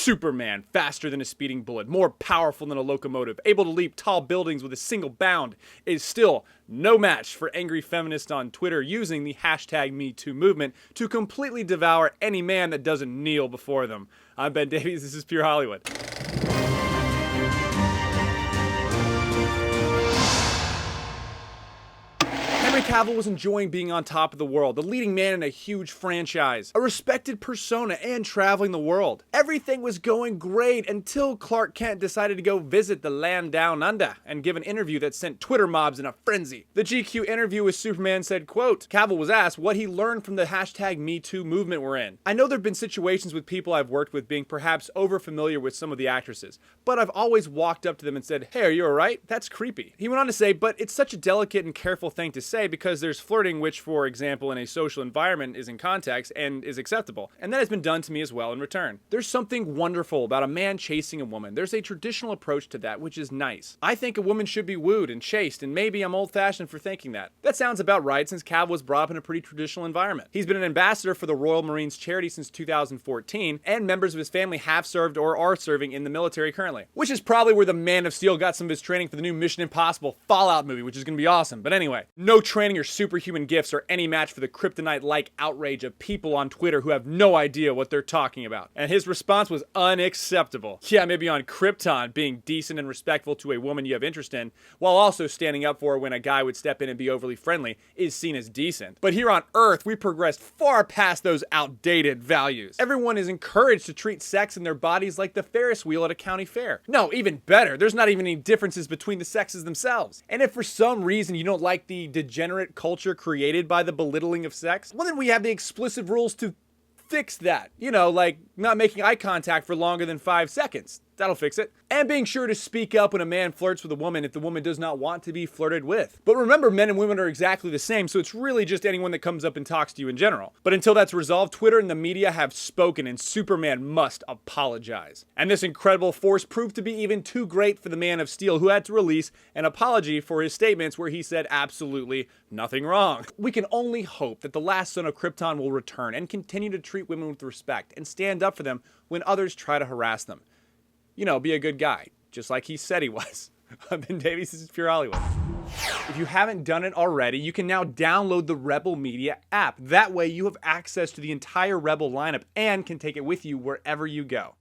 Superman, faster than a speeding bullet, more powerful than a locomotive, able to leap tall buildings with a single bound, is still no match for angry feminists on Twitter using the hashtag #MeToo movement to completely devour any man that doesn't kneel before them. I'm Ben Davies, this is Pure Hollywood. Cavill was enjoying being on top of the world, the leading man in a huge franchise, a respected persona, and traveling the world. Everything was going great until Clark Kent decided to go visit the land down under and give an interview that sent Twitter mobs in a frenzy. The GQ interview with Superman said, quote, Cavill was asked what he learned from the hashtag #MeToo movement we're in. I know there have been situations with people I've worked with being perhaps over-familiar with some of the actresses, but I've always walked up to them and said, hey, are you alright? That's creepy. He went on to say, but it's such a delicate and careful thing to say because there's flirting which, for example, in a social environment is in context and is acceptable. And that has been done to me as well in return. There's something wonderful about a man chasing a woman. There's a traditional approach to that, which is nice. I think a woman should be wooed and chased, and maybe I'm old-fashioned for thinking that. That sounds about right since Cavill was brought up in a pretty traditional environment. He's been an ambassador for the Royal Marines charity since 2014, and members of his family have served or are serving in the military currently. Which is probably where the Man of Steel got some of his training for the new Mission Impossible Fallout movie, which is going to be awesome. But anyway, no training or superhuman gifts are any match for the kryptonite-like outrage of people on Twitter who have no idea what they're talking about. And his response was unacceptable. Yeah, maybe on Krypton, being decent and respectful to a woman you have interest in, while also standing up for her when a guy would step in and be overly friendly, is seen as decent. But here on Earth, we progressed far past those outdated values. Everyone is encouraged to treat sex and their bodies like the Ferris wheel at a county fair. No, even better, there's not even any differences between the sexes themselves. And if for some reason you don't like the degenerate culture created by the belittling of sex, well then we have the explicit rules to fix that. You know, like not making eye contact for longer than 5 seconds. That'll fix it. And being sure to speak up when a man flirts with a woman if the woman does not want to be flirted with. But remember, men and women are exactly the same, so it's really just anyone that comes up and talks to you in general. But until that's resolved, Twitter and the media have spoken, and Superman must apologize. And this incredible force proved to be even too great for the Man of Steel, who had to release an apology for his statements where he said absolutely nothing wrong. We can only hope that the last son of Krypton will return and continue to treat women with respect and stand up for them when others try to harass them. You know, be a good guy, just like he said he was. I'm Ben Davies, this is Pure Hollywood. If you haven't done it already, you can now download the Rebel Media app. That way you have access to the entire Rebel lineup and can take it with you wherever you go.